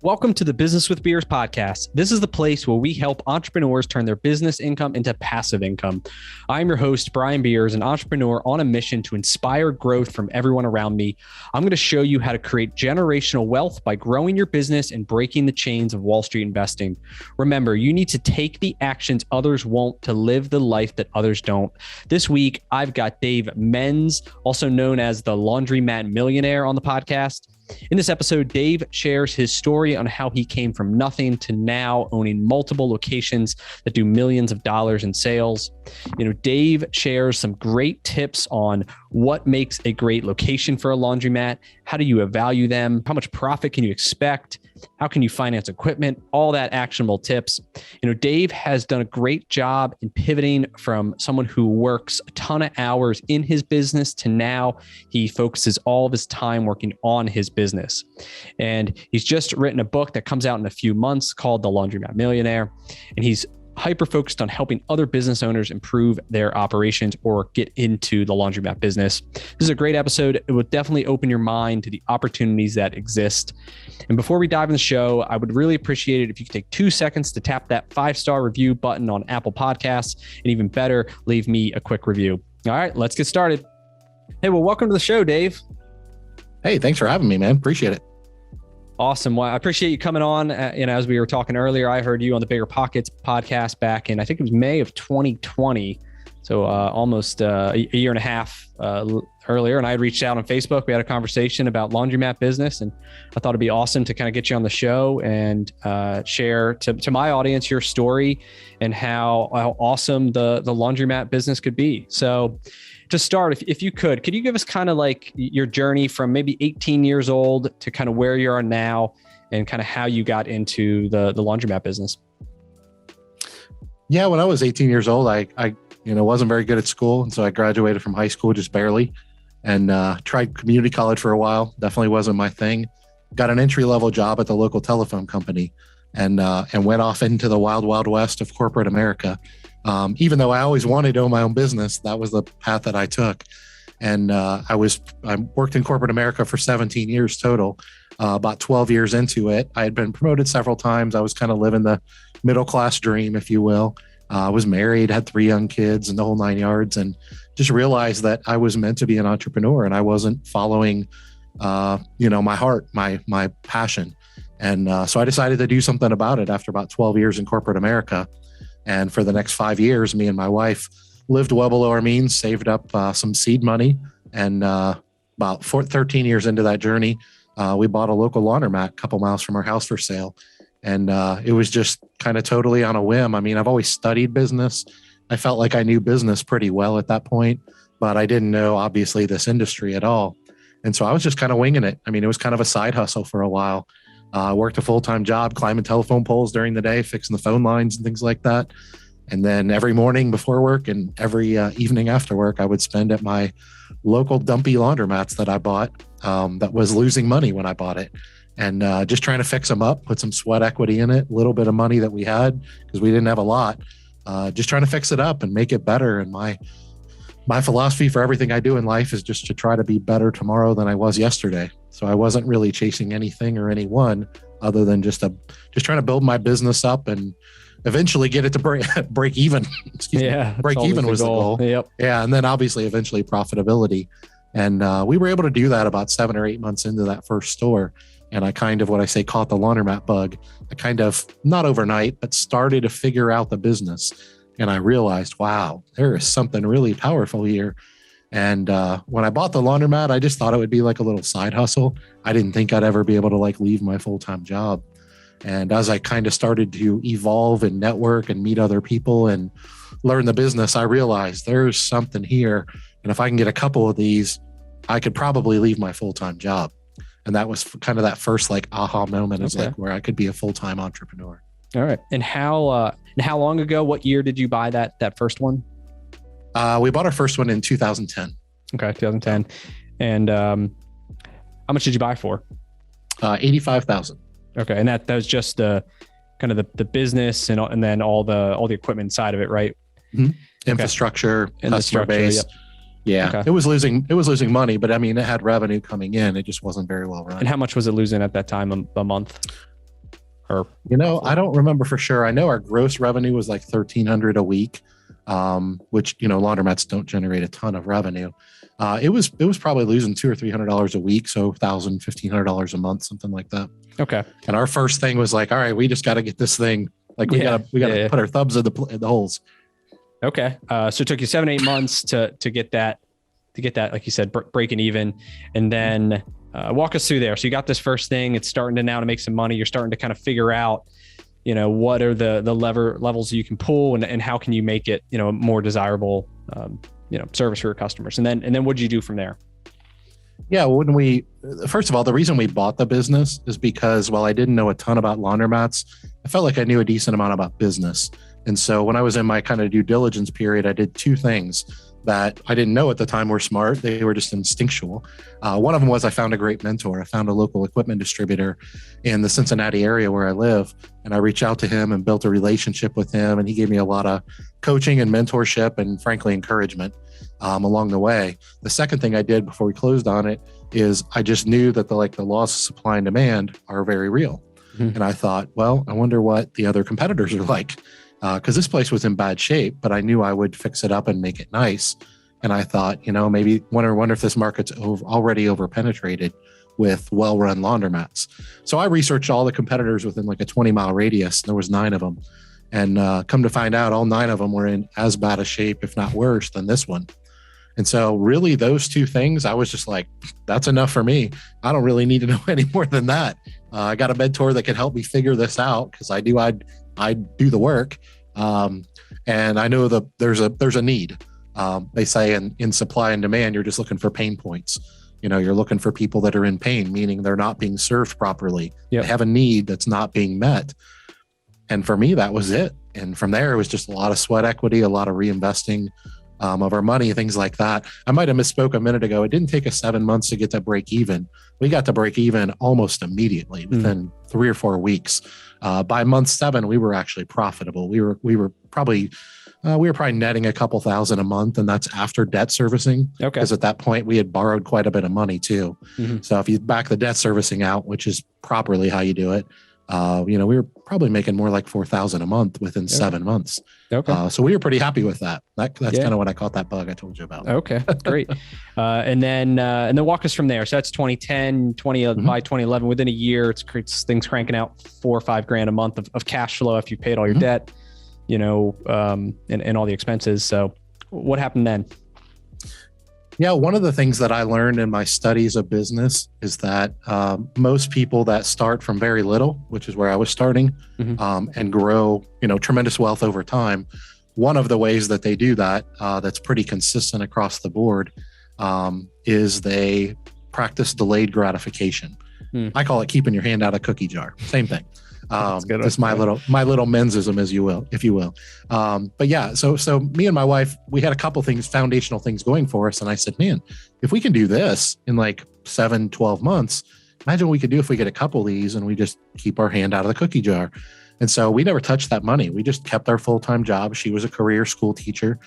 Welcome to the Business with Beers podcast. This is the place where we help entrepreneurs turn their business income into passive income. I'm your host, Brian Beers, an entrepreneur on a mission to inspire growth from everyone around me. I'm going to show you how to create generational wealth by growing your business and breaking the chains of Wall Street investing. Remember, you need to take the actions others won't to live the life that others don't. This week, I've got Dave Menz, also known as the Laundromat Millionaire, on the podcast. In this episode, Dave shares his story on how he came from nothing to now owning multiple locations that do millions of dollars in sales. Dave shares some great tips on what makes a great location for a laundromat. How do you value them? How much profit can you expect? How can you finance equipment? All that actionable tips. Dave has done a great job in pivoting from someone who works a ton of hours in his business to now he focuses all of his time working on his business. And he's just written a book that comes out in a few months called The Laundromat Millionaire. And he's hyper-focused on helping other business owners improve their operations or get into the laundromat business. This is a great episode. It will definitely open your mind to the opportunities that exist. And before we dive in the show, I would really appreciate it if you could take 2 seconds to tap that 5-star review button on Apple Podcasts, and even better, leave me a quick review. All right, let's get started. Hey, well, welcome to the show, Dave. Hey, thanks for having me, man. Appreciate it. Awesome. Well, I appreciate you coming on. As we were talking earlier, I heard you on the Bigger Pockets podcast back in, I think it was May of 2020. So almost a year and a half earlier. And I had reached out on Facebook. We had a conversation about Laundromat Business. And I thought it'd be awesome to kind of get you on the show and share to my audience your story and how awesome the laundromat business could be. So to start, if you could you give us kind of like your journey from maybe 18 years old to kind of where you are now and kind of how you got into the laundromat business? Yeah, when I was 18 years old, I wasn't very good at school. And so I graduated from high school just barely and tried community college for a while. Definitely wasn't my thing. Got an entry-level job at the local telephone company and went off into the wild, wild west of corporate America. Even though I always wanted to own my own business, that was the path that I took. And I worked in corporate America for 17 years total. About 12 years into it, I had been promoted several times. I was kind of living the middle-class dream, if you will. I was married, had 3 young kids and the whole 9 yards, and just realized that I was meant to be an entrepreneur and I wasn't following, my heart, my passion. And so I decided to do something about it after about 12 years in corporate America. And for the next 5 years, me and my wife lived well below our means, saved up some seed money. And about 13 years into that journey, we bought a local laundromat a couple miles from our house for sale. And it was just kind of totally on a whim. I mean, I've always studied business. I felt like I knew business pretty well at that point, but I didn't know, obviously, this industry at all. And so I was just kind of winging it. I mean, it was kind of a side hustle for a while. I worked a full-time job, climbing telephone poles during the day, fixing the phone lines and things like that. And then every morning before work and every evening after work, I would spend at my local dumpy laundromats that I bought that was losing money when I bought it. And just trying to fix them up, put some sweat equity in it, a little bit of money that we had because we didn't have a lot, just trying to fix it up and make it better. And my philosophy for everything I do in life is just to try to be better tomorrow than I was yesterday. So I wasn't really chasing anything or anyone other than just trying to build my business up and eventually get it to break even. Break even was the goal. Yep. Yeah. And then obviously eventually profitability. And we were able to do that about 7 or 8 months into that first store. And I kind of, what I say, caught the laundromat bug. I kind of, not overnight, but started to figure out the business. And I realized, wow, there is something really powerful here. And when I bought the laundromat, I just thought it would be like a little side hustle. I didn't think I'd ever be able to leave my full-time job. And as I kind of started to evolve and network and meet other people and learn the business, I realized there's something here. And if I can get a couple of these, I could probably leave my full-time job. And that was kind of that first aha moment is where I could be a full-time entrepreneur. All right. And how long ago, what year did you buy that first one? We bought our first one in 2010. Okay. 2010. And how much did you buy for? $85,000. Okay. And that was just the kind of the business and then all the equipment side of it, right? Mm-hmm. Infrastructure, customer base. Yep. Yeah. Okay. It was losing money, but I mean, it had revenue coming in. It just wasn't very well run. And how much was it losing at that time a month? Or I don't remember for sure. I know our gross revenue was like $1,300 a week, which laundromats don't generate a ton of revenue. It was probably losing $200 or $300 a week, so $1,000, $1,500 a month, something like that. Okay. And our first thing was like, all right, we just got to get this thing. Like we gotta put our thumbs in the holes. Okay. So it took you 7-8 months to get that, like you said, breaking even, and then walk us through there. So you got this first thing. It's starting to now to make some money. You're starting to kind of figure out, what are the levels you can pull, and how can you make it, a more desirable, service for your customers. And then what'd you do from there? Yeah, first of all, the reason we bought the business is because while I didn't know a ton about laundromats, I felt like I knew a decent amount about business. And so when I was in my kind of due diligence period, I did two things that I didn't know at the time were smart. They were just instinctual. One of them was I found a great mentor. I found a local equipment distributor in the Cincinnati area where I live. And I reached out to him and built a relationship with him. And he gave me a lot of coaching and mentorship and frankly, encouragement along the way. The second thing I did before we closed on it is I just knew that the laws of supply and demand are very real. Mm-hmm. And I thought, well, I wonder what the other competitors are like. Because this place was in bad shape, but I knew I would fix it up and make it nice. And I thought, maybe wonder if this market's already overpenetrated with well-run laundromats. So I researched all the competitors within like a 20-mile radius. And there was 9 of them. And come to find out, all 9 of them were in as bad a shape, if not worse, than this one. And so really those two things, I was just like, that's enough for me. I don't really need to know any more than that. I got a mentor that can help me figure this out because I do the work. And I know that there's a need. They say in supply and demand, you're just looking for pain points. You're looking for people that are in pain, meaning they're not being served properly. Yep. They have a need that's not being met. And for me, that was it. And from there, it was just a lot of sweat equity, a lot of reinvesting of our money, things like that. I might have misspoke a minute ago. It didn't take us 7 months to get to break even. We got to break even almost immediately within 3 or 4 weeks. By month 7, we were actually profitable. We were probably netting a couple thousand a month, and that's after debt servicing. Okay. Because at that point we had borrowed quite a bit of money too. Mm-hmm. So if you back the debt servicing out, which is properly how you do it, we were probably making more like $4,000 a month within 7 months. Okay. So we were pretty happy with that. That's kind of when I caught that bug I told you about. Okay, great. And then walk us from there. So that's 2010, by 2011, within a year, it's things cranking out $4 or $5 grand a month of cash flow after you paid all your debt, and all the expenses. So what happened then? Yeah, one of the things that I learned in my studies of business is that most people that start from very little, which is where I was starting, and grow, tremendous wealth over time, one of the ways that they do that, that's pretty consistent across the board, is they practice delayed gratification. I call it keeping your hand out of cookie jar. Same thing. That's my little Menzism, if you will. But yeah, so me and my wife, we had a couple things, foundational things going for us. And I said, man, if we can do this in like 7-12 months, imagine what we could do if we get a couple of these and we just keep our hand out of the cookie jar. And so we never touched that money. We just kept our full-time job. She was a career school teacher.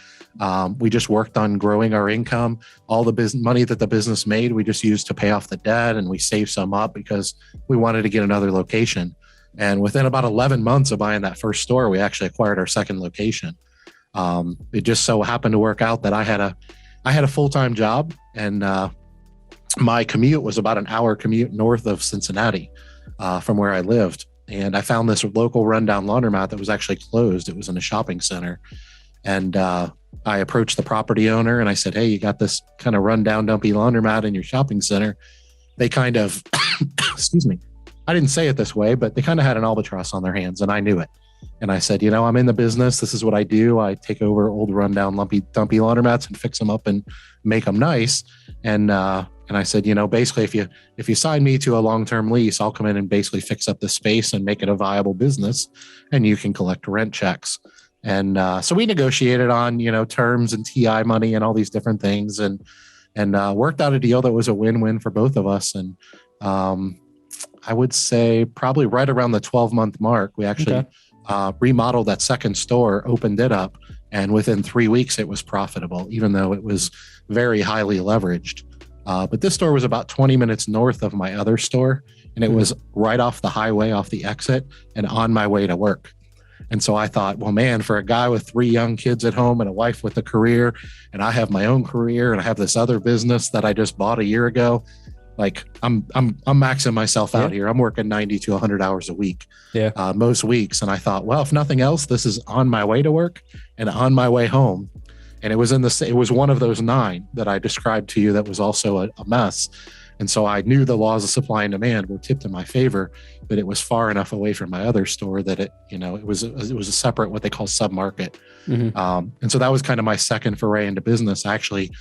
We just worked on growing our income. All the business money that the business made, we just used to pay off the debt, and we saved some up because we wanted to get another location. And within about 11 months of buying that first store, we actually acquired our second location. It just so happened to work out that I had a full-time job, and my commute was about an hour commute north of Cincinnati from where I lived. And I found this local rundown laundromat that was actually closed. It was in a shopping center. And I approached the property owner and I said, hey, you got this kind of rundown, dumpy laundromat in your shopping center. They kind of, excuse me, I didn't say it this way, but they kind of had an albatross on their hands, and I knew it. And I said, I'm in the business. This is what I do. I take over old rundown, dumpy laundromats and fix them up and make them nice. And I said, basically, if you sign me to a long-term lease, I'll come in and basically fix up the space and make it a viable business, and you can collect rent checks. And so we negotiated on, terms and TI money and all these different things, and worked out a deal that was a win-win for both of us. And I would say probably right around the 12-month mark, we actually remodeled that second store, opened it up, and within 3 weeks it was profitable, even though it was very highly leveraged. But this store was about 20 minutes north of my other store, and it was right off the highway, off the exit, and on my way to work. And so I thought, well, man, for a guy with 3 young kids at home and a wife with a career, and I have my own career and I have this other business that I just bought a year ago, like I'm maxing myself out here. I'm working 90 to 100 hours a week, most weeks. And I thought, well, if nothing else, this is on my way to work and on my way home. And it was one of those 9 that I described to you that was also a mess. And so I knew the laws of supply and demand were tipped in my favor, but it was far enough away from my other store that it was a separate, what they call submarket. And so that was kind of my second foray into business. Actually,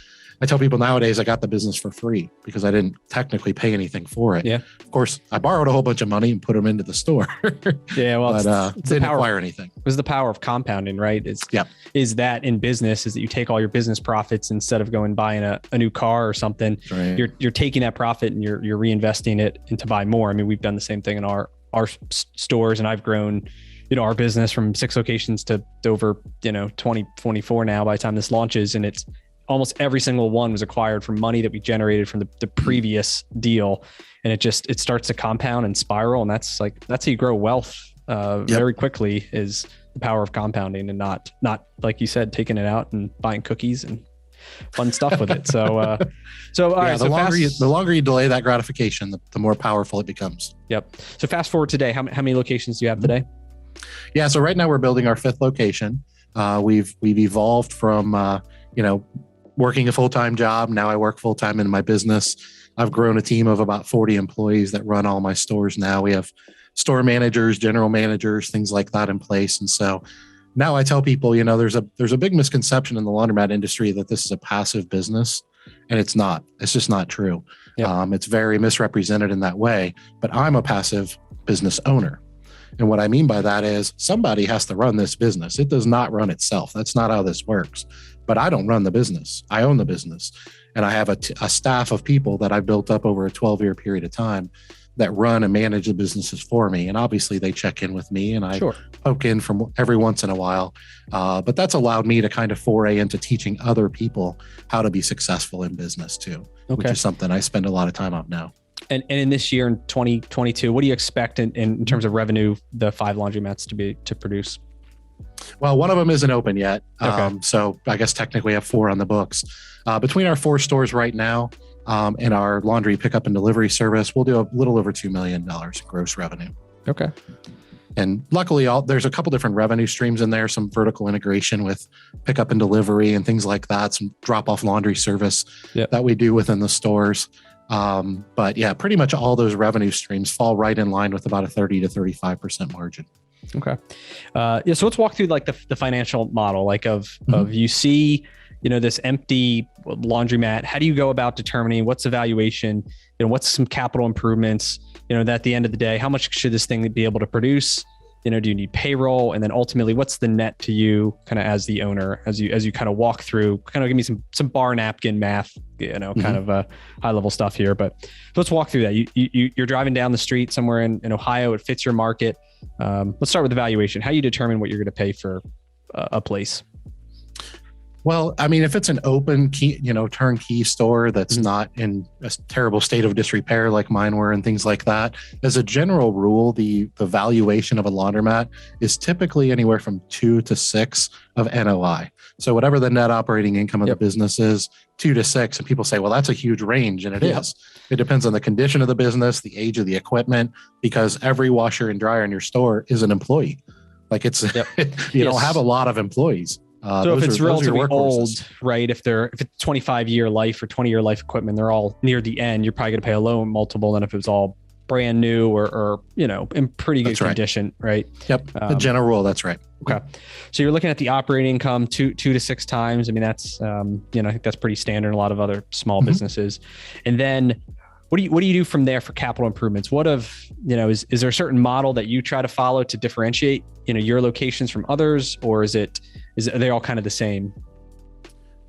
I tell people nowadays I got the business for free because I didn't technically pay anything for it. Yeah. Of course, I borrowed a whole bunch of money and put them into the store. But didn't acquire anything. It was the power of compounding, right? Is that in business is that you take all your business profits instead of going buying a new car or something. Right. You're taking that profit and you're reinvesting it into buy more. I mean, we've done the same thing in our stores, and I've grown our business from 6 locations to over 20, 24 now by the time this launches, and it's almost every single one was acquired from money that we generated from the previous deal. And it starts to compound and spiral. And that's how you grow wealth very quickly, is the power of compounding, and not like you said, taking it out and buying cookies and fun stuff with it. So the longer you delay that gratification, the more powerful it becomes. Yep. So fast forward today, how many locations do you have today? Yeah. So right now we're building our 5th location. We've evolved from, working a full-time job. Now I work full-time in my business. I've grown a team of about 40 employees that run all my stores now. We have store managers, general managers, things like that in place. And so now I tell people, there's a big misconception in the laundromat industry that this is a passive business, and it's not. It's just not true. Yep. It's very misrepresented in that way, but I'm a passive business owner. And what I mean by that is somebody has to run this business. It does not run itself. That's not how this works. But I don't run the business. I own the business. And I have a staff of people that I've built up over a 12-year period of time that run and manage the businesses for me. And obviously they check in with me, and I poke in from every once in a while. But that's allowed me to kind of foray into teaching other people how to be successful in business too, which is something I spend a lot of time on now. And in this year, in 2022, what do you expect in terms of revenue, the 5 laundromats to produce? Well, one of them isn't open yet. So I guess technically I have 4 on the books. Between our 4 stores right now and our laundry pickup and delivery service, we'll do a little over $2 million in gross revenue. Okay. And luckily, there's a couple different revenue streams in there, some vertical integration with pickup and delivery and things like that, some drop-off laundry service that we do within the stores. But yeah, pretty much all those revenue streams fall right in line with about a 30 to 35% margin. Okay. So let's walk through like the financial model, of you see, this empty laundromat. How do you go about determining what's the valuation? What's some capital improvements? That at the end of the day, how much should this thing be able to produce? Do you need payroll? And then ultimately, what's the net to you kind of as the owner, as you kind of walk through, kind of give me some bar napkin math, kind of high level stuff here. But let's walk through that. You're driving down the street somewhere in Ohio. It fits your market. Let's start with the valuation. How do you determine what you're going to pay for a place? Well, I mean, if it's an open key, turnkey store that's not in a terrible state of disrepair like mine were and things like that, as a general rule, the valuation of a laundromat is typically anywhere from 2 to 6 of NOI. So whatever the net operating income of the business is, 2 to 6. And people say, well, that's a huge range. And it is. It depends on the condition of the business, the age of the equipment, because every washer and dryer in your store is an employee. Like it's, you don't have a lot of employees. So if it's relatively old, right? If it's 25-year life or 20-year life equipment, they're all near the end, you're probably going to pay a lower multiple than if it was all brand new or in pretty good condition, right? Yep. The general rule. That's right. Okay. So you're looking at the operating income 2 to 6 times. I mean, that's, I think that's pretty standard in a lot of other small businesses. And then what do you do from there for capital improvements? Is there a certain model that you try to follow to differentiate, your locations from others, or are they all kind of the same?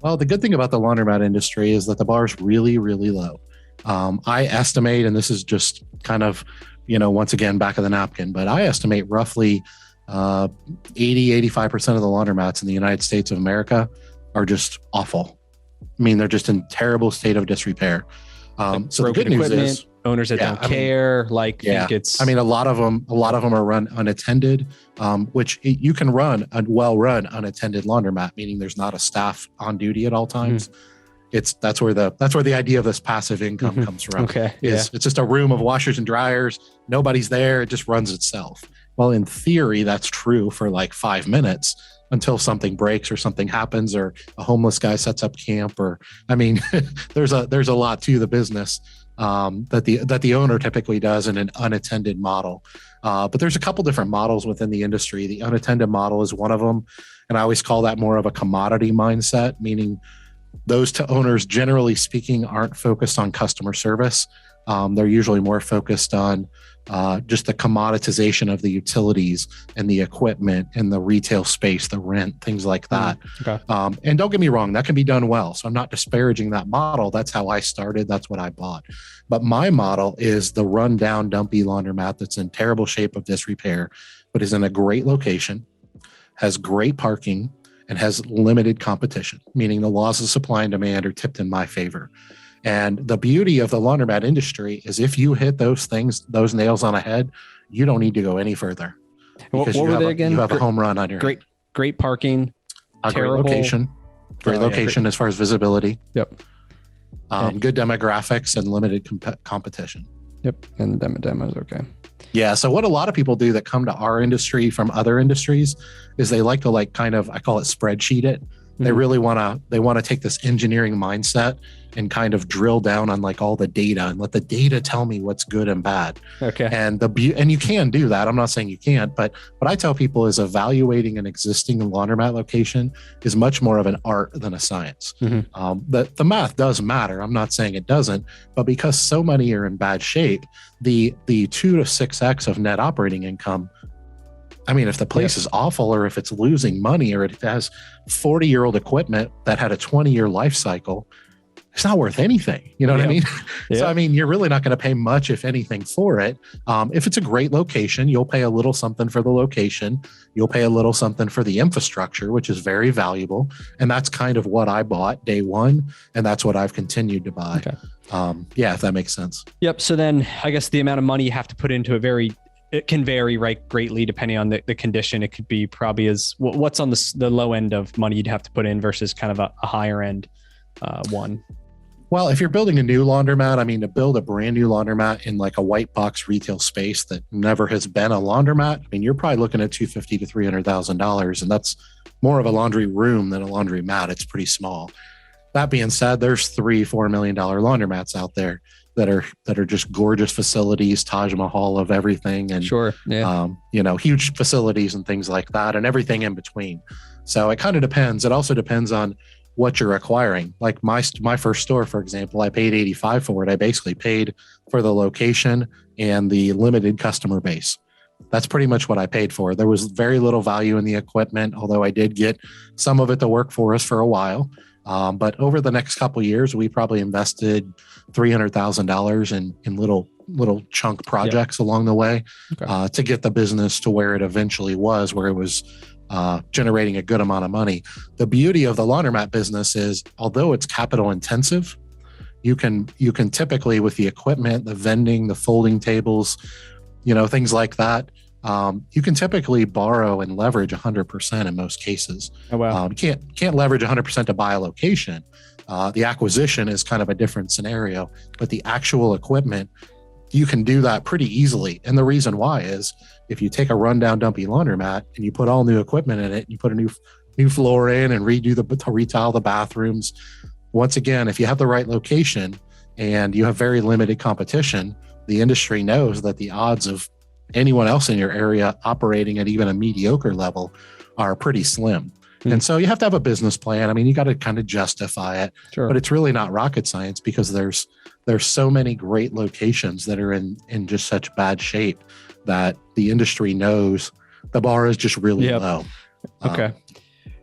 Well, the good thing about the laundromat industry is that the bar is really, really low. I estimate, and this is just kind of, once again, back of the napkin, but I estimate roughly 80, 85% of the laundromats in the United States of America are just awful. I mean, they're just in terrible state of disrepair. So the good news is owners that don't care, think it's, I mean, a lot of them are run unattended, which you can run a well-run unattended laundromat, meaning there's not a staff on duty at all times. That's where the idea of this passive income comes from. Okay. It's just a room of washers and dryers. Nobody's there. It just runs itself. Well, in theory, that's true for like 5 minutes until something breaks or something happens or a homeless guy sets up camp, or, I mean, there's a lot to the business that the owner typically does in an unattended model. But there's a couple different models within the industry. The unattended model is one of them. And I always call that more of a commodity mindset, meaning those owners, generally speaking, aren't focused on customer service. They're usually more focused on just the commoditization of the utilities and the equipment and the retail space, the rent, things like that. Okay. And don't get me wrong, that can be done well. So I'm not disparaging that model. That's how I started. That's what I bought. But my model is the rundown, dumpy laundromat that's in terrible shape of disrepair, but is in a great location, has great parking, and has limited competition, meaning the laws of supply and demand are tipped in my favor. And the beauty of the laundromat industry is if you hit those things, those nails on the head, you don't need to go any further. What were they again? You have a home run on your great parking, terrible great location as far as visibility. Yep. Good demographics and limited competition. Yep. And demos. Okay. Yeah. So what a lot of people do that come to our industry from other industries is they like to I call it spreadsheet it. They really want to take this engineering mindset and kind of drill down on all the data and let the data tell me what's good and bad. Okay. And you can do that. I'm not saying you can't, but what I tell people is evaluating an existing laundromat location is much more of an art than a science. The math does matter. I'm not saying it doesn't, but because so many are in bad shape, the 2 to 6x of net operating income, I mean, if the place is awful or if it's losing money or it has 40-year-old equipment that had a 20-year life cycle, it's not worth anything. You know what I mean? So, I mean, you're really not going to pay much, if anything, for it. If it's a great location, you'll pay a little something for the location. You'll pay a little something for the infrastructure, which is very valuable. And that's kind of what I bought day one. And that's what I've continued to buy. Okay. If that makes sense. Yep. So then I guess the amount of money you have to put into it can vary greatly depending on the condition. It could be probably what's on the low end of money you'd have to put in versus kind of a higher end one. Well, if you're building a new laundromat, I mean, to build a brand new laundromat in a white box retail space that never has been a laundromat, I mean, you're probably looking at $250,000 to $300,000, and that's more of a laundry room than a laundry mat. It's pretty small. That being said, there's $3-4 million laundromats out there that are just gorgeous facilities, Taj Mahal of everything, and huge facilities and things like that, and everything in between. So it kind of depends. It also depends on what you're acquiring. Like my first store, for example, I paid $85,000 for it. I basically paid for the location and the limited customer base. That's pretty much what I paid for. There was very little value in the equipment, although I did get some of it to work for us for a while. But over the next couple of years, we probably invested $300,000 in little chunk projects along the way to get the business to where it eventually was, where it was generating a good amount of money. The beauty of the laundromat business is, although it's capital intensive, you can typically, with the equipment, the vending, the folding tables, things like that, you can typically borrow and leverage 100% in most cases. Oh, wow. You can't leverage 100% to buy a location. The acquisition is kind of a different scenario, but the actual equipment, you can do that pretty easily. And the reason why is if you take a rundown dumpy laundromat and you put all new equipment in it, you put a new floor in and retile the bathrooms. Once again, if you have the right location and you have very limited competition, the industry knows that the odds of anyone else in your area operating at even a mediocre level are pretty slim. And so you have to have a business plan. I mean, you got to kind of justify it, but it's really not rocket science because there's so many great locations that are in just such bad shape that the industry knows the bar is just really low. Okay.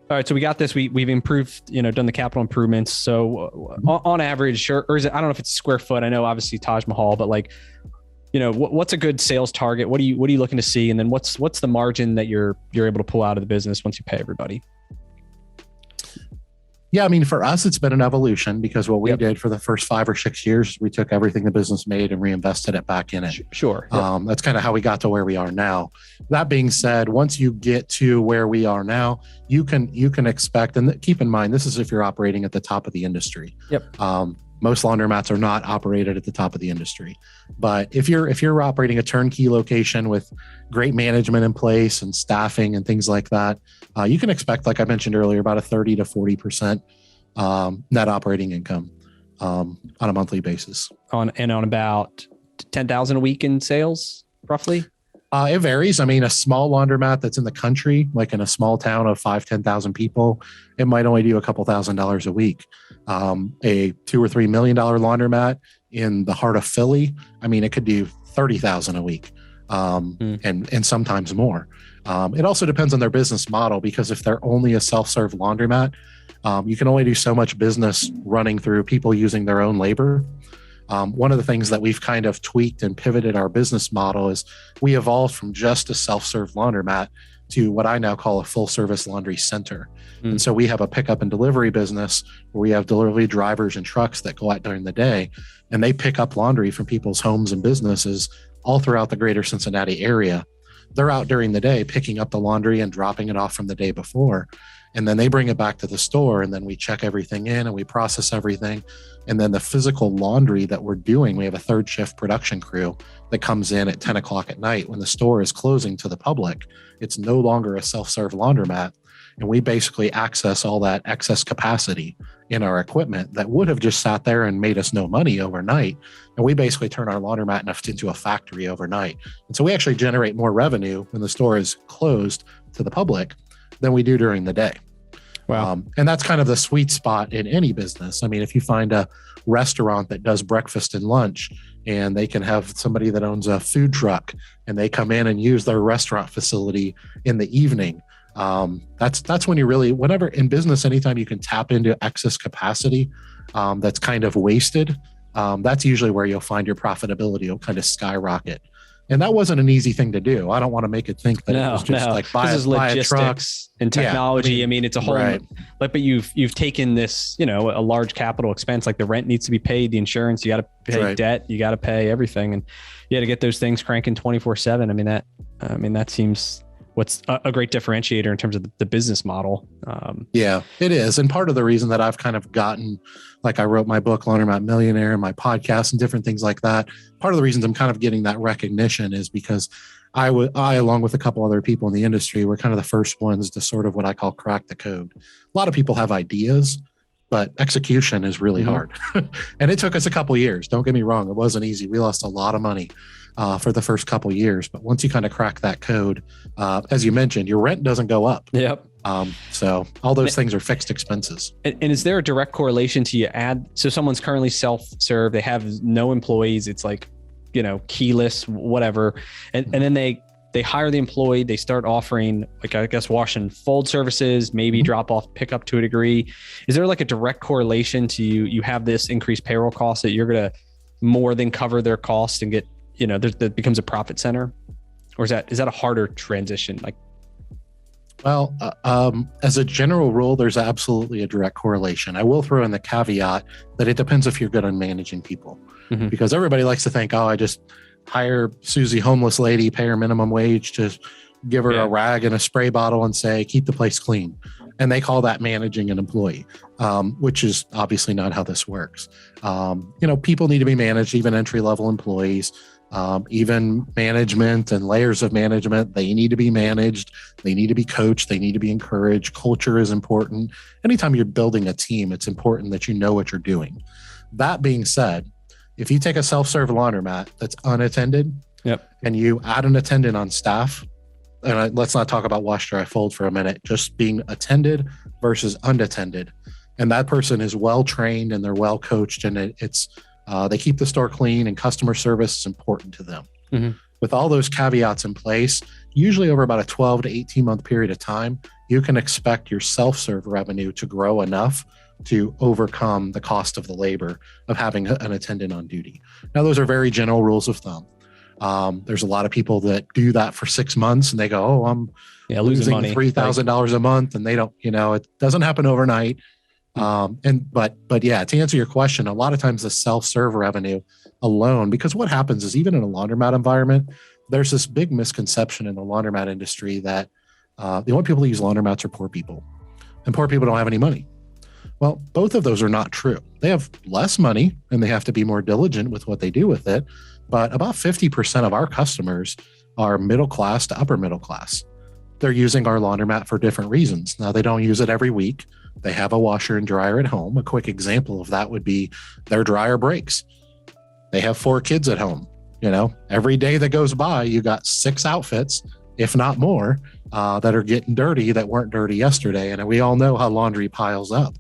All right. So we got this. We've improved, done the capital improvements. So on average, or is it, I don't know if it's square foot. I know obviously Taj Mahal, but what's a good sales target? What are you looking to see? And then what's the margin that you're able to pull out of the business once you pay everybody? Yeah, I mean, for us, it's been an evolution because what we did for the first 5 or 6 years, we took everything the business made and reinvested it back in it. Sure. That's kind of how we got to where we are now. That being said, once you get to where we are now, you can expect, and keep in mind, this is if you're operating at the top of the industry. Most laundromats are not operated at the top of the industry. But if you're operating a turnkey location with great management in place and staffing and things like that, you can expect, like I mentioned earlier, about a 30 to 40% net operating income on a monthly basis. On about 10,000 a week in sales, roughly? It varies. I mean, a small laundromat that's in the country, like in a small town of 10,000 people, it might only do a couple $1,000s a week. A $2 or $3 million laundromat in the heart of Philly, I mean, it could do 30,000 a week, and sometimes more. It also depends on their business model, because if they're only a self-serve laundromat, you can only do so much business running through people using their own labor. One of the things that we've kind of tweaked and pivoted our business model is we evolved from just a self-serve laundromat to what I now call a full-service laundry center. And so we have a pickup and delivery business where we have delivery drivers and trucks that go out during the day, and they pick up laundry from people's homes and businesses all throughout the greater Cincinnati area. They're out during the day picking up the laundry and dropping it off from the day before. And then they bring it back to the store, and then we check everything in and we process everything. And then the physical laundry that we're doing, we have a third shift production crew that comes in at 10 o'clock at night when the store is closing to the public. It's no longer a self-serve laundromat. And we basically access all that excess capacity in our equipment that would have just sat there and made us no money overnight. And we basically turn our laundromat into a factory overnight. And so we actually generate more revenue when the store is closed to the public than we do during the day. Wow. And that's kind of the sweet spot in any business. I mean, if you find a restaurant that does breakfast and lunch, and they can have somebody that owns a food truck and they come in and use their restaurant facility in the evening, that's when you really, whenever in business, anytime you can tap into excess capacity that's kind of wasted, that's usually where you'll find your profitability will kind of skyrocket. And that wasn't an easy thing to do. I don't want to make it think that it was just like buy a truck and technology. Yeah, I mean, it's a whole, but you've taken this, a large capital expense, like the rent needs to be paid, the insurance, you got to pay debt, you got to pay everything. And you got to get those things cranking 24/7. I mean, that seems what's a great differentiator in terms of the business model. Yeah, it is. And part of the reason that I've kind of gotten, like I wrote my book, Laundromat Millionaire, and my podcast and different things like that. Part of the reasons I'm kind of getting that recognition is because I, along with a couple other people in the industry, were kind of the first ones to sort of what I call crack the code. A lot of people have ideas, but execution is really hard. And it took us a couple of years. Don't get me wrong. It wasn't easy. We lost a lot of money for the first couple of years. But once you kind of crack that code, as you mentioned, your rent doesn't go up. Yep. So all those things are fixed expenses. And is there a direct correlation to you add? So someone's currently self-serve, they have no employees. It's like, keyless, whatever. And then they hire the employee, they start offering, like, I guess, wash and fold services, maybe drop off, pick up to a degree. Is there like a direct correlation to you have this increased payroll cost that you're going to more than cover their cost and get, that becomes a profit center? Or is that a harder transition? Like, well, as a general rule, there's absolutely a direct correlation. I will throw in the caveat that it depends if you're good on managing people, because everybody likes to think, I just hire Susie, homeless lady, pay her minimum wage to give her a rag and a spray bottle and say, keep the place clean. And they call that managing an employee, which is obviously not how this works. People need to be managed, even entry-level employees. Even management and layers of management, they need to be managed. They need to be coached. They need to be encouraged. Culture is important. Anytime you're building a team, it's important that you know what you're doing. That being said, if you take a self-serve laundromat that's unattended and you add an attendant on staff, and let's not talk about wash, dry, fold for a minute, just being attended versus unattended. And that person is well-trained and they're well-coached, and it's they keep the store clean, and customer service is important to them. With all those caveats in place, usually over about a 12 to 18 month period of time, you can expect your self-serve revenue to grow enough to overcome the cost of the labor of having an attendant on duty. Now, those are very general rules of thumb. There's a lot of people that do that for 6 months and they go, I'm losing money, $3,000 a month, and they don't, it doesn't happen overnight. But yeah, to answer your question, a lot of times the self-serve revenue alone, because what happens is even in a laundromat environment, there's this big misconception in the laundromat industry that the only people who use laundromats are poor people, and poor people don't have any money. Well, both of those are not true. They have less money and they have to be more diligent with what they do with it. But about 50% of our customers are middle class to upper middle class. They're using our laundromat for different reasons. Now, they don't use it every week. They have a washer and dryer at home. A quick example of that would be their dryer breaks. They have 4 kids at home. Every day that goes by, you got 6 outfits, if not more, that are getting dirty that weren't dirty yesterday. And we all know how laundry piles up.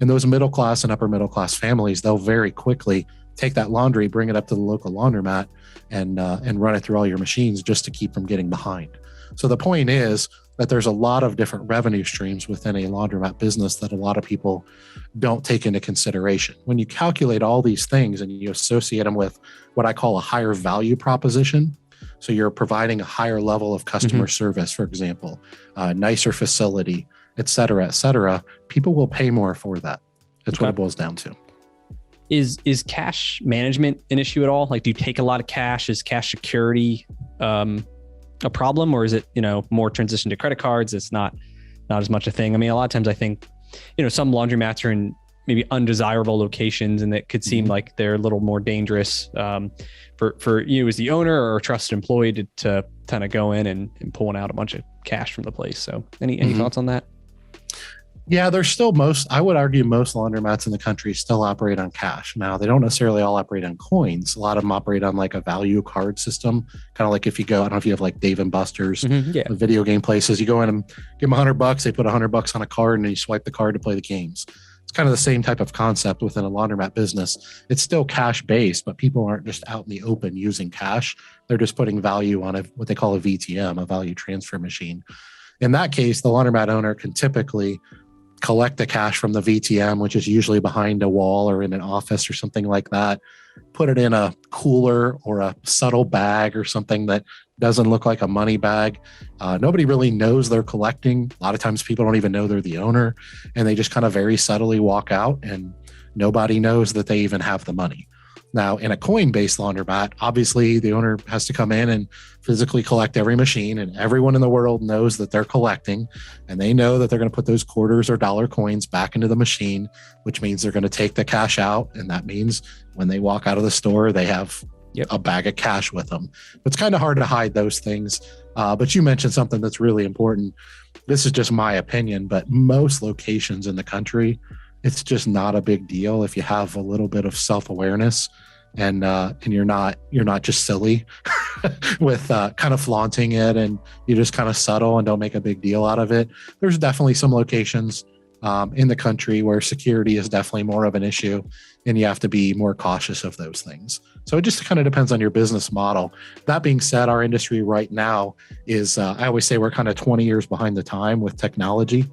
And those middle class and upper middle class families, they'll very quickly take that laundry, bring it up to the local laundromat, and run it through all your machines just to keep from getting behind. So the point is that there's a lot of different revenue streams within a laundromat business that a lot of people don't take into consideration. When you calculate all these things and you associate them with what I call a higher value proposition, so you're providing a higher level of customer service, for example, nicer facility, et cetera, people will pay more for that. That's what it boils down to. Is cash management an issue at all? Like, do you take a lot of cash? Is cash security a problem, or is it, more transition to credit cards? It's not as much a thing. I mean, a lot of times I think, some laundromats are in maybe undesirable locations, and it could seem like they're a little more dangerous for you as the owner or a trusted employee to kind of go in and pulling out a bunch of cash from the place. So any thoughts on that? Yeah, there's still I would argue most laundromats in the country still operate on cash. Now, they don't necessarily all operate on coins. A lot of them operate on like a value card system, kind of like if you go, I don't know if you have like Dave and Buster's, the video game places, you go in and give them $100, they put $100 on a card and then you swipe the card to play the games. It's kind of the same type of concept within a laundromat business. It's still cash based, but people aren't just out in the open using cash. They're just putting value on what they call a VTM, a value transfer machine. In that case, the laundromat owner can typically collect the cash from the VTM, which is usually behind a wall or in an office or something like that, put it in a cooler or a subtle bag or something that doesn't look like a money bag. Nobody really knows they're collecting. A lot of times people don't even know they're the owner, and they just kind of very subtly walk out and nobody knows that they even have the money. Now, in a coin-based laundromat, obviously the owner has to come in and physically collect every machine, and everyone in the world knows that they're collecting, and they know that they're going to put those quarters or dollar coins back into the machine, which means they're going to take the cash out. And that means when they walk out of the store, they have a bag of cash with them. It's kind of hard to hide those things. But you mentioned something that's really important. This is just my opinion, but most locations in the country, it's just not a big deal if you have a little bit of self-awareness and you're not just silly with kind of flaunting it, and you're just kind of subtle and don't make a big deal out of it. There's definitely some locations in the country where security is definitely more of an issue, and you have to be more cautious of those things. So it just kind of depends on your business model. That being said, our industry right now is, I always say we're kind of 20 years behind the time with technology.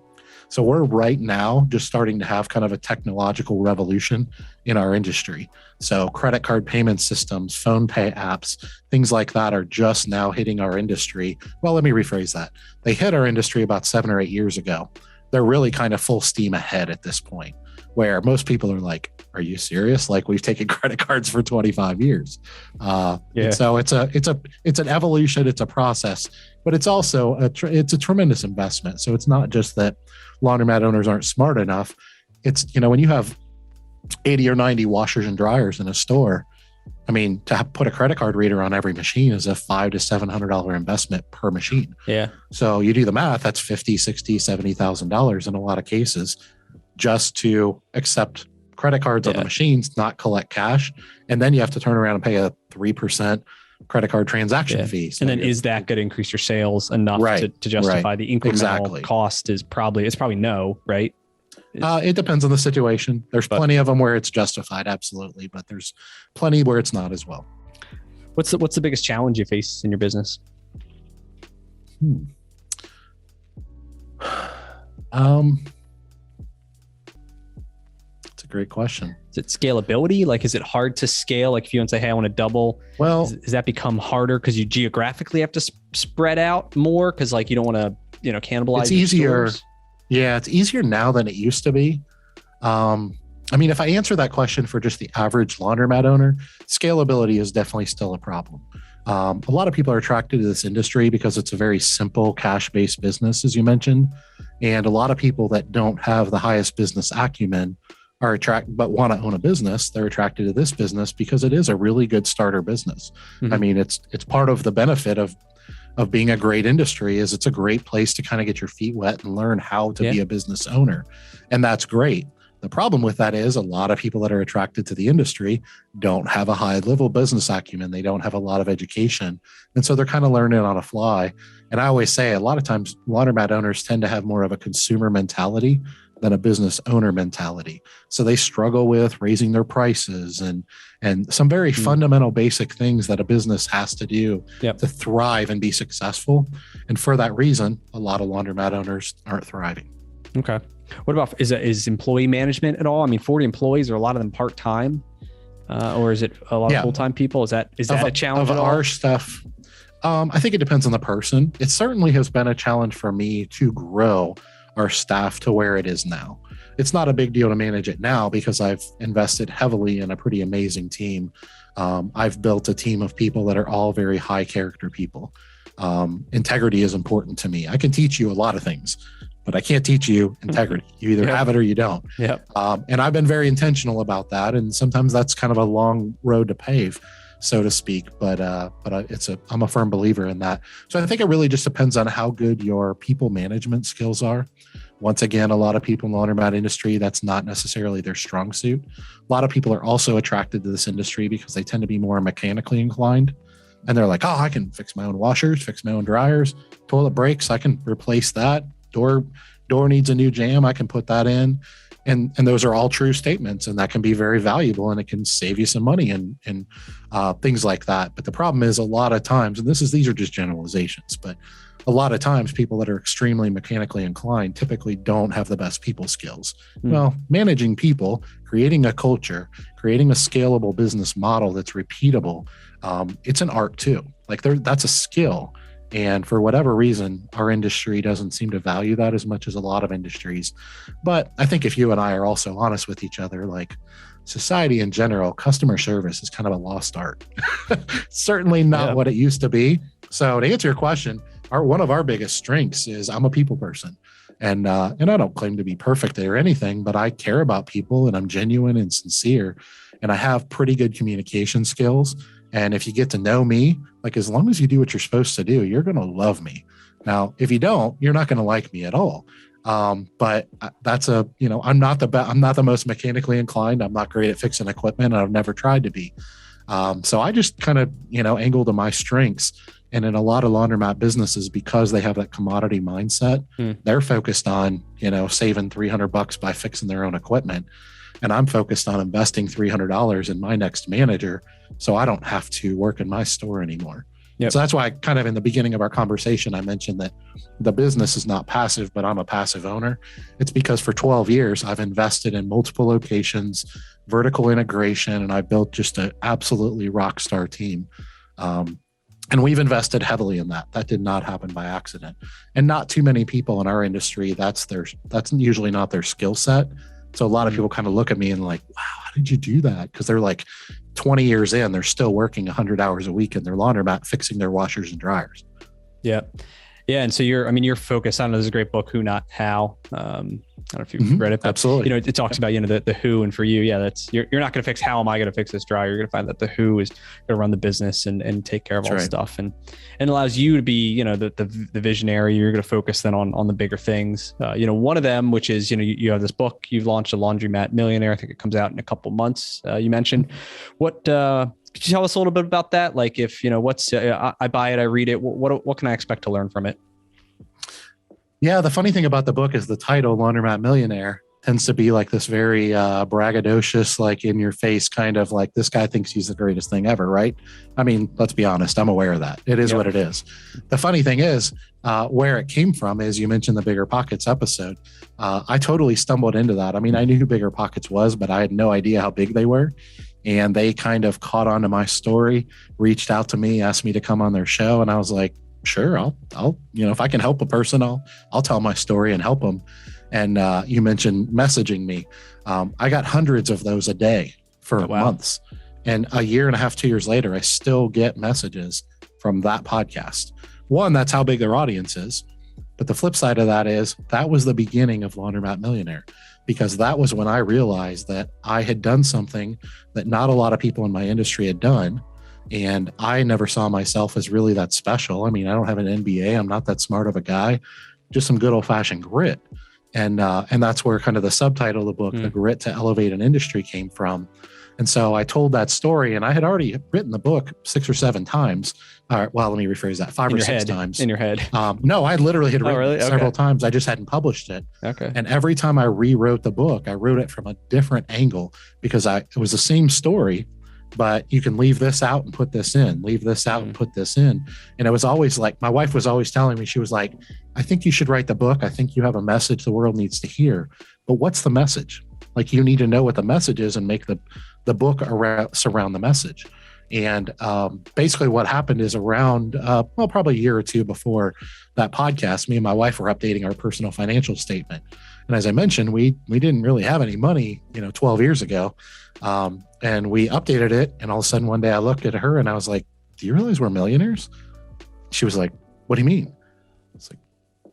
So we're right now just starting to have kind of a technological revolution in our industry. So credit card payment systems, phone pay apps, things like that are just now hitting our industry. Well, let me rephrase that. They hit our industry about 7 or 8 years ago. They're really kind of full steam ahead at this point, where most people are like, are you serious? Like, we've taken credit cards for 25 years. And so it's an evolution, it's a process, but it's also it's a tremendous investment. So it's not just that laundromat owners aren't smart enough. It's, when you have 80 or 90 washers and dryers in a store, I mean, to put a credit card reader on every machine is a $500 to $700 investment per machine. Yeah. So you do the math, that's $50,000, $60,000, $70,000 in a lot of cases just to accept credit cards on the machines, not collect cash. And then you have to turn around and pay a 3% credit card transaction fee. So, and then is that going to increase your sales enough to justify the incremental cost? It's probably no, right? It depends on the situation. There's plenty of them where it's justified, absolutely, but there's plenty where it's not as well. What's the biggest challenge you face in your business? It's a great question. Is it scalability? Like, is it hard to scale? Like, if you want to say, hey, I want to double, does that become harder because you geographically have to spread out more? Because like, you don't want to, cannibalize. It's easier. Stores? Yeah, it's easier now than it used to be. I mean, if I answer that question for just the average laundromat owner, scalability is definitely still a problem. A lot of people are attracted to this industry because it's a very simple cash-based business, as you mentioned. And a lot of people that don't have the highest business acumen are attracted, but want to own a business. They're attracted to this business because it is a really good starter business. Mm-hmm. I mean, it's part of the benefit of being a great industry is it's a great place to kind of get your feet wet and learn how to be a business owner. And that's great. The problem with that is a lot of people that are attracted to the industry don't have a high level business acumen. They don't have a lot of education. And so they're kind of learning on a fly. And I always say a lot of times laundromat owners tend to have more of a consumer mentality than a business owner mentality. So they struggle with raising their prices and some very fundamental basic things that a business has to do to thrive and be successful. And for that reason, a lot of laundromat owners aren't thriving. Okay. What about, is employee management at all? I mean, 40 employees, are a lot of them part-time? Or is it a lot of full-time people? Is that a challenge of at all? Our stuff? I think it depends on the person. It certainly has been a challenge for me to grow our staff to where it is now. It's not a big deal to manage it now because I've invested heavily in a pretty amazing team. I've built a team of people that are all very high character people. Integrity is important to me. I can teach you a lot of things, but I can't teach you integrity. You either have it or you don't. And I've been very intentional about that. And sometimes that's kind of a long road to pave, so to speak. But I'm a firm believer in that. So I think it really just depends on how good your people management skills are. Once again, a lot of people in the laundromat industry, that's not necessarily their strong suit. A lot of people are also attracted to this industry because they tend to be more mechanically inclined. And they're like, oh, I can fix my own washers, fix my own dryers, toilet breaks, I can replace that. Door needs a new jam, I can put that in. And those are all true statements, and that can be very valuable, and it can save you some money and things like that. But the problem is a lot of times, and these are just generalizations, but a lot of times people that are extremely mechanically inclined typically don't have the best people skills. Well, managing people, creating a culture, creating a scalable business model that's repeatable, it's an art too. Like that's a skill. And for whatever reason, our industry doesn't seem to value that as much as a lot of industries. But I think if you and I are also honest with each other, like society in general, customer service is kind of a lost art. Certainly not what it used to be. So to answer your question, one of our biggest strengths is I'm a people person. And I don't claim to be perfect or anything, but I care about people and I'm genuine and sincere. And I have pretty good communication skills. And if you get to know me, like as long as you do what you're supposed to do, you're going to love me. Now, if you don't, you're not going to like me at all. But that's I'm not the most mechanically inclined. I'm not great at fixing equipment. I've never tried to be. So I just kind of, angle to my strengths. And in a lot of laundromat businesses, because they have that commodity mindset, they're focused on, saving $300 by fixing their own equipment. And I'm focused on investing $300 in my next manager so I don't have to work in my store anymore. So that's why kind of in the beginning of our conversation, I mentioned that the business is not passive, but I'm a passive owner. It's because for 12 years, I've invested in multiple locations, vertical integration, and I built just an absolutely rock star team. And we've invested heavily in that. That did not happen by accident. And not too many people in our industry, that's usually not their skill set. So a lot of people kind of look at me and like, wow, how did you do that? Because they're like 20 years in, they're still working 100 hours a week in their laundromat, fixing their washers and dryers. Yeah. And so you're focused on, there's a great book, Who Not How. I don't know if you've read it, but absolutely. It talks about, the who, and for you, that's, you're not going to fix, how am I going to fix this dryer? You're going to find that the who is going to run the business and take care of all stuff. And allows you to be, the visionary. You're going to focus then on the bigger things. One of them, which is, you have this book, you've launched a Laundromat Millionaire. I think it comes out in a couple months. You mentioned could you tell us a little bit about that? Like if, I buy it, I read it, what can I expect to learn from it? Yeah, the funny thing about the book is the title, Laundromat Millionaire, tends to be like this very braggadocious, like in your face, kind of like this guy thinks he's the greatest thing ever, right? I mean, let's be honest, I'm aware of that. It is what it is. The funny thing is, where it came from is you mentioned the Bigger Pockets episode. I totally stumbled into that. I mean, I knew who Bigger Pockets was, but I had no idea how big they were. And they kind of caught on to my story, reached out to me, asked me to come on their show. And I was like, sure, I'll, if I can help a person, I'll tell my story and help them. And you mentioned messaging me. I got hundreds of those a day for months. And a year and a half, 2 years later, I still get messages from that podcast. One, that's how big their audience is. But the flip side of that is that was the beginning of Laundromat Millionaire, because that was when I realized that I had done something that not a lot of people in my industry had done. And I never saw myself as really that special. I mean, I don't have an MBA. I'm not that smart of a guy, just some good old fashioned grit. And that's where kind of the subtitle of the book, The Grit to Elevate an Industry, came from. And so I told that story, and I had already written the book 6 or 7 times. Well, let me rephrase that, 5 or 6 times. In your head. No, I literally had written it several Okay. times. I just hadn't published it. Okay. And every time I rewrote the book, I wrote it from a different angle, because it was the same story, but you can leave this out and put this in, leave this out and put this in. And it was always like, my wife was always telling me, she was like, I think you should write the book. I think you have a message the world needs to hear. But what's the message? Like, you need to know what the message is and make the book surround the message. And basically what happened is around, probably a year or two before that podcast, me and my wife were updating our personal financial statement. And as I mentioned, we didn't really have any money, 12 years ago. And we updated it. And all of a sudden one day I looked at her and I was like, do you realize we're millionaires? She was like, what do you mean? It's like,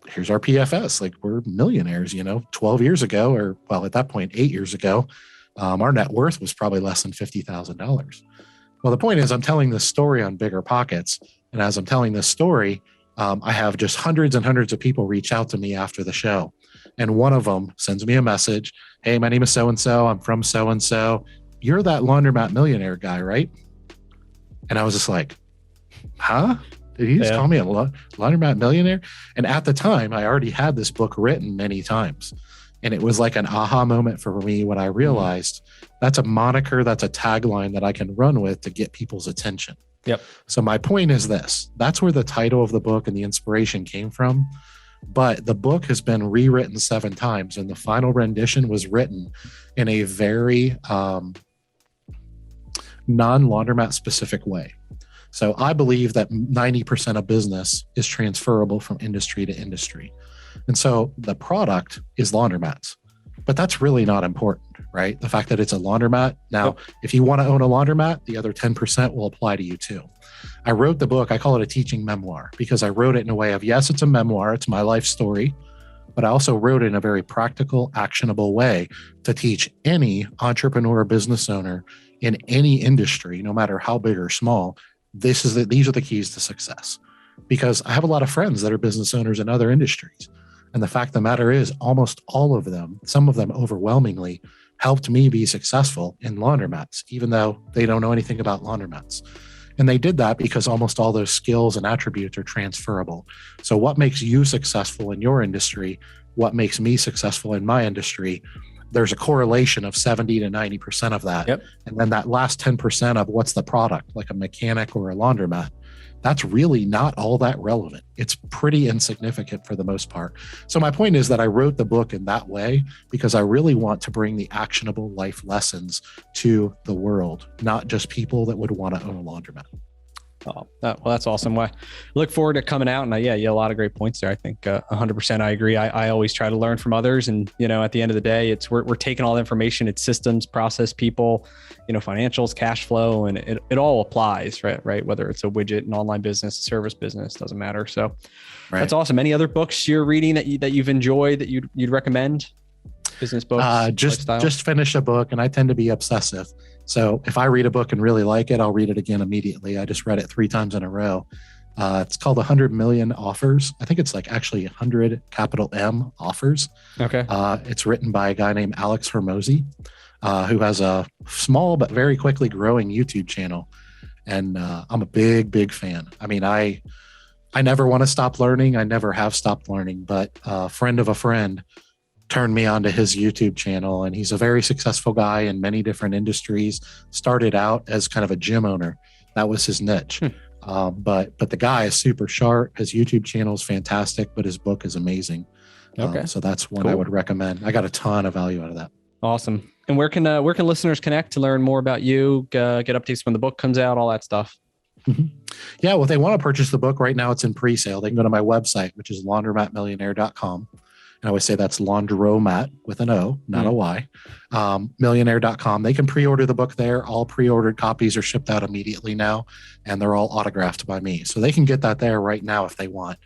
here's our PFS. Like, we're millionaires, 12 years ago, or well, at that point, 8 years ago, our net worth was probably less than $50,000. Well, the point is, I'm telling this story on Bigger Pockets. And as I'm telling this story, I have just hundreds and hundreds of people reach out to me after the show. And one of them sends me a message. Hey, my name is so-and-so. I'm from so-and-so. You're that Laundromat Millionaire guy, right? And I was just like, huh? Did he just call me a Laundromat Millionaire? And at the time, I already had this book written many times. And it was like an aha moment for me when I realized that's a moniker, that's a tagline that I can run with to get people's attention. Yep. So my point is this, that's where the title of the book and the inspiration came from. But the book has been rewritten 7 times, and the final rendition was written in a very non-laundromat specific way. So I believe that 90% of business is transferable from industry to industry. And so the product is laundromats, but that's really not important, right? The fact that it's a laundromat. Now, if you want to own a laundromat, the other 10% will apply to you too. I wrote the book, I call it a teaching memoir, because I wrote it in a way of, yes, it's a memoir, it's my life story, but I also wrote it in a very practical, actionable way to teach any entrepreneur or business owner in any industry, no matter how big or small, these are the keys to success. Because I have a lot of friends that are business owners in other industries. And the fact of the matter is, almost all of them, some of them overwhelmingly, helped me be successful in laundromats, even though they don't know anything about laundromats. And they did that because almost all those skills and attributes are transferable. So what makes you successful in your industry? What makes me successful in my industry? There's a correlation of 70 to 90% of that. Yep. And then that last 10% of what's the product, like a mechanic or a laundromat, that's really not all that relevant. It's pretty insignificant for the most part. So my point is that I wrote the book in that way because I really want to bring the actionable life lessons to the world, not just people that would want to own a laundromat. Oh, well, that's awesome. Well, I look forward to coming out. And you had a lot of great points there. I think 100% I agree. I always try to learn from others. And, at the end of the day, it's we're taking all the information, it's systems, process, people, financials, cash flow, and it all applies, right? Whether it's a widget, an online business, a service business, doesn't matter. So That's awesome. Any other books you're reading that you've enjoyed that you'd recommend? Business books? Just finished a book, and I tend to be obsessive. So if I read a book and really like it, I'll read it again immediately. I just read it 3 times in a row. It's called 100 Million Offers. I think it's like actually 100 capital M offers. Okay. It's written by a guy named Alex Hormozy, who has a small but very quickly growing YouTube channel. And I'm a big fan. I mean, I never want to stop learning. I never have stopped learning, but a friend of a friend turned me onto his YouTube channel, and he's a very successful guy in many different industries. Started out as kind of a gym owner. That was his niche. But the guy is super sharp. His YouTube channel is fantastic, but his book is amazing. Okay. So that's one I would recommend. I got a ton of value out of that. Awesome. And where can listeners connect to learn more about you, get updates when the book comes out, all that stuff? Mm-hmm. Yeah, well, if they want to purchase the book right now, it's in pre-sale. They can go to my website, which is laundromatmillionaire.com. And I always say that's Laundromat with an O, not a Y, millionaire.com. They can pre-order the book there. All pre-ordered copies are shipped out immediately now, and they're all autographed by me. So they can get that there right now if they want.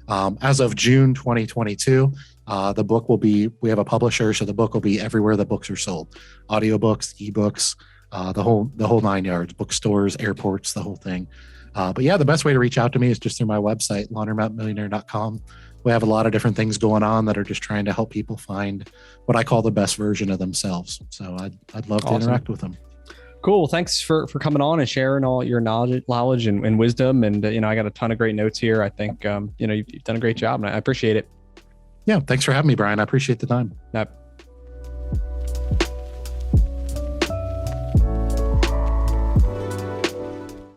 As of June 2022, the book will be, we have a publisher, so the book will be everywhere the books are sold. Audiobooks, ebooks, the whole 9 yards, bookstores, airports, the whole thing. But yeah, the best way to reach out to me is just through my website, laundromatmillionaire.com. We have a lot of different things going on that are just trying to help people find what I call the best version of themselves. So I'd love to interact with them. Cool. Thanks for coming on and sharing all your knowledge and wisdom. And, I got a ton of great notes here. I think, you've done a great job and I appreciate it. Yeah. Thanks for having me, Brian. I appreciate the time. Yep.